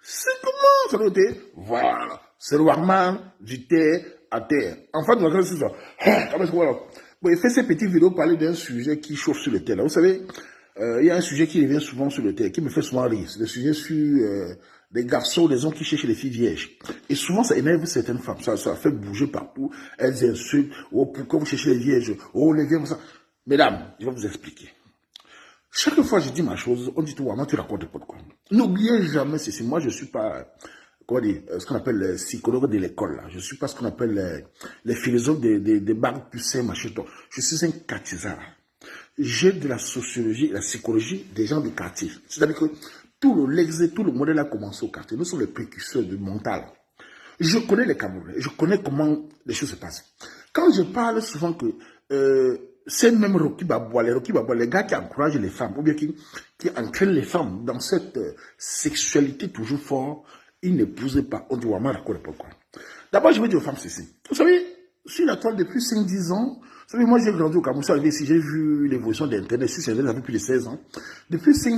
C'est comment ça doit être? Voilà. C'est le warman du terre à terre. En fait, on va c'est ça. Voilà. Bon, il fait ces petites vidéos parler d'un sujet qui chauffe sur le terre. Là. Vous savez, il y a un sujet qui revient souvent sur le terre, qui me fait souvent rire. C'est le sujet sur des garçons, des hommes qui cherchent les filles vierges. Et souvent, ça énerve certaines femmes. Ça fait bouger partout. Elles insultent. Oh, pourquoi vous cherchez les vierges? Oh, les vierges, ça. Mesdames, je vais vous expliquer. Chaque fois que je dis ma chose, on dit tout, moi, tu racontes pas de quoi. N'oubliez jamais ceci. Moi, je suis pas, comment dire, ce qu'on appelle les psychologues de l'école, là. Je suis pas ce qu'on appelle les philosophes des bacs plus sains, machin. Je suis un catisard. J'ai de la sociologie et la psychologie des gens du quartier. C'est-à-dire que tout le modèle a commencé au quartier. Nous sommes les précurseurs du mental. Je connais les Camerounais. Je connais comment les choses se passent. Quand je parle souvent que, c'est même Rocky Babois, les gars qui encouragent les femmes, ou bien qui entraînent les femmes dans cette sexualité toujours forte, ils n'épousent pas. On dit, ouais, pourquoi. D'abord, je vais dire aux femmes ceci. Vous savez, sur la toile depuis 5-10 ans, vous savez, moi j'ai grandi au Cameroun, si j'ai vu l'évolution d'Internet, si j'avais depuis les 16 ans. Depuis 5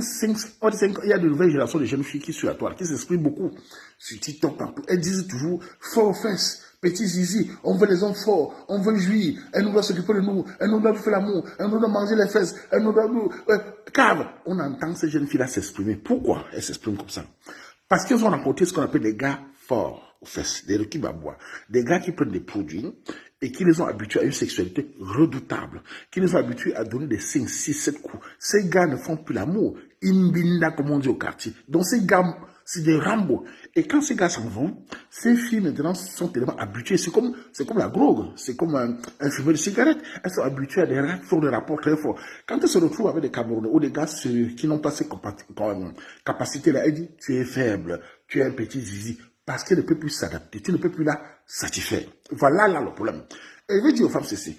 ans, il y a de nouvelles générations de jeunes filles qui sont sur la toile, qui s'expriment beaucoup sur TikTok partout. Elles disent toujours, fort fesses. Petit zizi, on veut les hommes forts, on veut jouir, elle nous doit s'occuper de nous, elle nous doit faire l'amour, elle nous doit manger les fesses, elle nous doit nous... car on entend ces jeunes filles-là s'exprimer. Pourquoi elles s'expriment comme ça? Parce qu'elles ont rencontré ce qu'on appelle des gars forts aux fesses, des Rocky Babois, des gars qui prennent des produits et qui les ont habitués à une sexualité redoutable, qui les ont habitués à donner des 5, 6, 7 coups. Ces gars ne font plus l'amour. Imbinda, comme on dit au quartier. Donc ces gars... c'est des Rambo. Et quand ces gars s'en vont, ces filles maintenant sont tellement habituées. C'est comme la drogue. C'est comme un fumeur de cigarette. Elles sont habituées à des rapports très forts. Quand elles se retrouvent avec des Camerounais ou des gars qui n'ont pas ces capacités-là, elles disent, tu es faible, tu es un petit zizi. Parce qu'elle ne peut plus s'adapter. Tu ne peux plus la satisfaire. Voilà là le problème. Et je vais dire aux femmes ceci.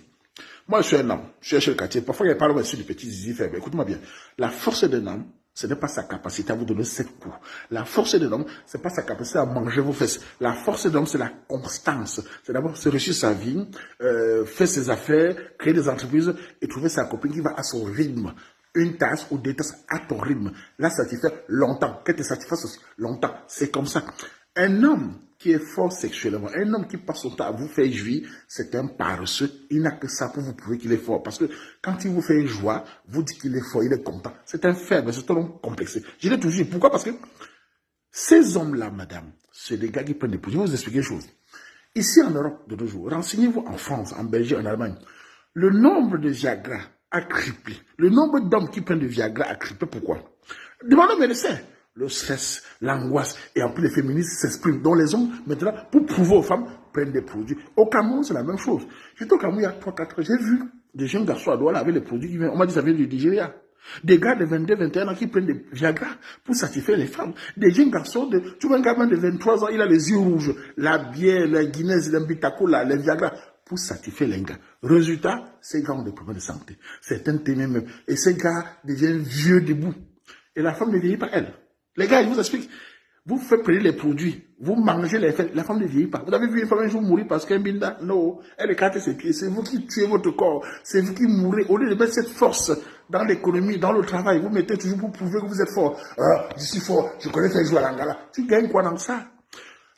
Moi, je suis un homme. Je suis chez le quartier. Parfois, il y a pas loin sur des petits zizi faibles. Écoute-moi bien. La force d'un homme, ce n'est pas sa capacité à vous donner 7 coups. La force de l'homme, ce n'est pas sa capacité à manger vos fesses. La force de l'homme, c'est la constance. C'est d'abord se réussir sa vie, faire ses affaires, créer des entreprises et trouver sa copine qui va à son rythme. Une tasse ou deux tasses à ton rythme. Là, ça te fait longtemps. Qu'elle te satisfasse longtemps. C'est comme ça. Un homme qui est fort sexuellement, un homme qui passe son temps à vous faire jouir, c'est un paresseux. Il n'a que ça pour vous prouver qu'il est fort. Parce que quand il vous fait joie, vous dites qu'il est fort, il est content. C'est un faible, c'est un homme complexé. Je l'ai toujours dit. Pourquoi? Parce que ces hommes-là, madame, c'est des gars qui prennent des positions. Je vais vous expliquer une chose. Ici en Europe de nos jours, renseignez-vous en France, en Belgique, en Allemagne. Le nombre de Viagra a triplé. Le nombre d'hommes qui prennent du Viagra a triplé. Pourquoi? Demandez au médecin. Le stress, l'angoisse et en plus les féministes s'expriment. Donc les hommes, maintenant, pour prouver aux femmes, prennent des produits. Au Cameroun, c'est la même chose. J'étais au Cameroun il y a 3-4 ans, j'ai vu des jeunes garçons à Douala avec les produits qui viennent. On m'a dit ça vient du Nigeria. Des gars de 22, 21 ans qui prennent des Viagra pour satisfaire les femmes. Des jeunes garçons tu vois un gamin de 23 ans, il a les yeux rouges, la bière, la Guinness, l'imbitaco, les Viagra, pour satisfaire les gars. Résultat, ces gars ont des problèmes de santé. Certains témoins même. Et ces gars deviennent vieux debout. Et la femme ne vieillit pas elle. Les gars, je vous explique. Vous faites payer les produits. Vous mangez les fêtes. La femme ne vieillit pas. Vous avez vu une femme un jour mourir parce qu'elle binda? Non. Elle écarte ses pieds. C'est vous qui tuez votre corps. C'est vous qui mourrez. Au lieu de mettre cette force dans l'économie, dans le travail, vous mettez toujours pour prouver que vous êtes fort. Ah, je suis fort. Je connais faire jouer à l'angala. Tu gagnes quoi dans ça?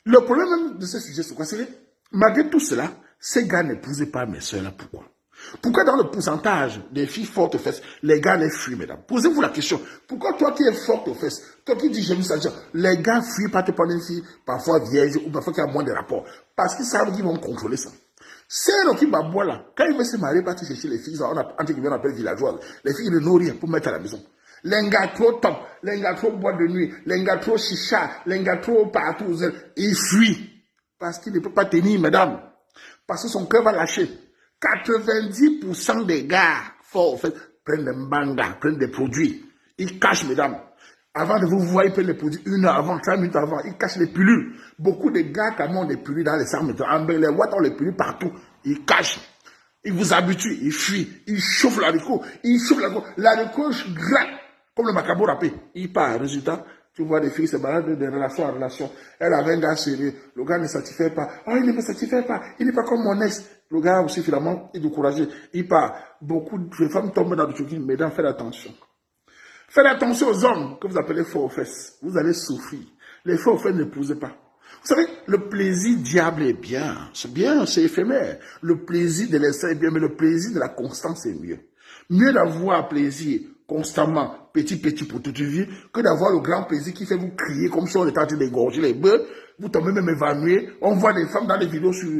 Le problème même de ce sujet, c'est quoi? C'est que, malgré tout cela, ces gars n'épousent pas mes soeurs là. Pourquoi? Pourquoi dans le pourcentage des filles fortes aux fesses, les gars les fuient, mesdames? Posez-vous la question. Pourquoi toi qui es forte aux fesses, toi qui dis j'aime ça, les gars fuient pas te prendre une fille, parfois vierge ou parfois qui a moins de rapports? Parce qu'ils savent qu'ils vont contrôler ça. C'est Rocky Babois là, quand il veut se marier, partir chercher les filles, on appelle villageoises, les filles ne n'ont rien pour mettre à la maison. Les gars trop top, les gars trop boîte de nuit, les gars trop chicha, les gars trop partout, ils fuient. Parce qu'il ne peut pas tenir, mesdames. Parce que son cœur va lâcher. 90% des gars forts, en fait, prennent des mangas, prennent des produits. Ils cachent, mesdames. Avant de vous voir, ils prennent les produits 1 heure avant, 3 minutes avant. Ils cachent les pilules. Beaucoup de gars qui ont des pilules dans les salles, les watts ont les pilules partout. Ils cachent. Ils vous habituent, ils fuient. Ils chauffent l'haricot. Ils chauffent l'haricot. L'haricot gratte comme le macabo râpé. Il part. Résultat, tu vois des filles se baladent de relation en relation. Elle avait un gars sérieux. Le gars ne satisfait pas. Oh, il ne me satisfait pas. Il n'est pas comme mon ex. Le gars aussi, finalement, est découragé. Il part. Beaucoup de femmes tombent dans le truc. Mesdames, faites attention. Faites attention aux hommes que vous appelez forts aux fesses. Vous allez souffrir. Les faits au fait n'épousez pas. Vous savez, le plaisir diable est bien, c'est éphémère. Le plaisir de l'essai est bien, mais le plaisir de la constance est mieux. Mieux d'avoir plaisir constamment, petit pour toute une vie, que d'avoir le grand plaisir qui fait vous crier comme si on était en train d'égorger les bœufs, vous tombez même évanoui. On voit des femmes dans des vidéos sur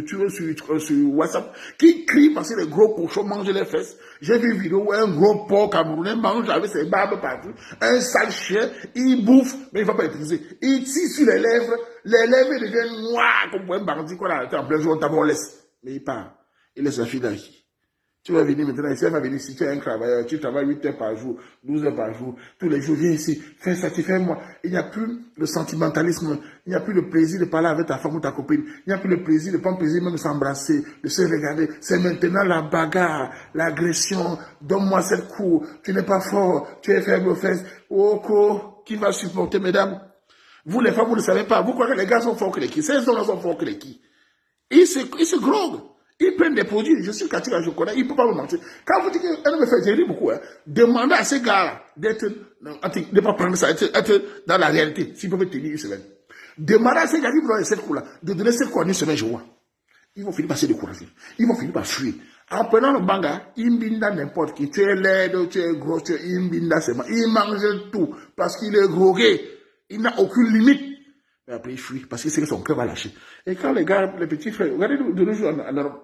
WhatsApp qui crient parce que les gros cochons mangent les fesses. J'ai vu une vidéo où un gros porc camerounais mange avec ses barbes partout. Un sale chien, il bouffe, mais il ne va pas épouser. Il tire sur les lèvres deviennent noires comme pour un bandit qu'on a arrêté en plein jour, on laisse. Mais il part. Il laisse la fille là. Tu vas venir maintenant ici, elle va venir si tu es un travailleur, tu travailles 8 heures par jour, 12 heures par jour, tous les jours, viens ici, fais ça, tu fais moi. Il n'y a plus le sentimentalisme, il n'y a plus le plaisir de parler avec ta femme ou ta copine, il n'y a plus le plaisir de prendre plaisir même de s'embrasser, de se regarder. C'est maintenant la bagarre, l'agression, donne-moi cette coup, tu n'es pas fort, tu es faible aux fesses. Oh, qui va supporter, mesdames? Vous les femmes, vous ne savez pas, vous croyez que les gars sont forts que les qui? Ces hommes-là sont forts que les qui? Ils se groguent. Ils prennent des produits, je suis Katika, je connais, ils ne peuvent pas me mentir. Quand vous dites qu'elle me fait gérer beaucoup, demandez à ces gars de ne pas prendre ça, être dans la réalité, s'ils peuvent tenir une semaine. Demandez à ces gars qui vont donner cette coup-là, de donner cette coup en une semaine, je vois. Ils vont finir par se décourager. Ils vont finir par fuir. En prenant le banga, ils mbinda n'importe qui. Tu es laide, tu es gros, tu es mbinda, c'est moi. Il mange tout parce qu'il est grogué. Il n'a aucune limite. Mais après, il fuit parce qu'il sait que son cœur va lâcher. Et quand les gars, les petits frères, regardez de nos jours en Europe,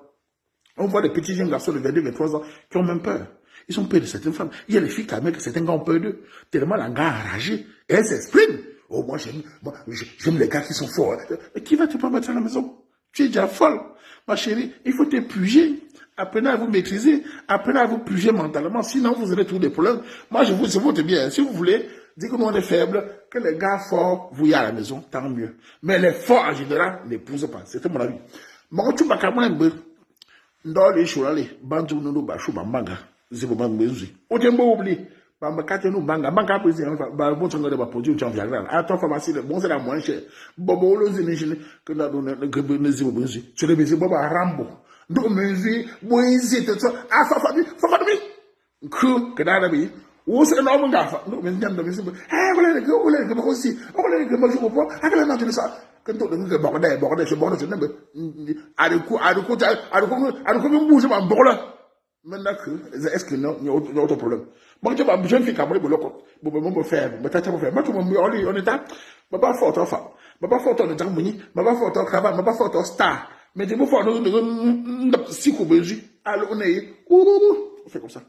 on voit des petits jeunes garçons de 22, 23 ans qui ont même peur. Ils ont peur de certaines femmes. Il y a des filles quand même que certains gars ont peur d'eux. Tellement la gars enragée. Et elles s'expriment. Oh, moi, j'aime les gars qui sont forts. Mais qui va te permettre à la maison? Tu es déjà folle. Ma chérie, il faut te puger. Apprenez à vous maîtriser. Apprenez à vous puger mentalement. Sinon, vous aurez tous des problèmes. Moi, je vous dis bien. Si vous voulez dire que nous, on est faibles, que les gars forts, vous y à la maison, tant mieux. Mais les forts, en général, n'épousent pas. C'était mon avis. Mon tu vas dans les choses, bantu nous bashu bambanga, zibo bambezi. Otembo oubli, bamba katenu banga, banga président, ba bon de ba produit tu en viagra. À ton pharmacie, bon c'est la moins cher. Bobo lo zini que la donne que ne zibo benzi. Tu le bezi boba rambo. Do menzi, boizi te ça. Ah fafami. Que da bi. Wo se na mo gafa. No men nyam da bezi. Eh voilà que ba aussi. Voilà que ba jour pas. Akala na tu ça. Que tout le monde bordé, je bouge ma bordé. Maintenant est-ce que non, il y a autre problème. Moi, je vais jeune fille qui a brûlé le corps. Bon, faire, mais t'as pas fait. Moi, tout le monde, on est là. Ma pas fort, enfin. Ma pas fort, on est dans muni. Ma pas fort, cravate. Ma pas fort, star. Mais tu peux faire, si vous voulez, alors on est, on fait comme ça.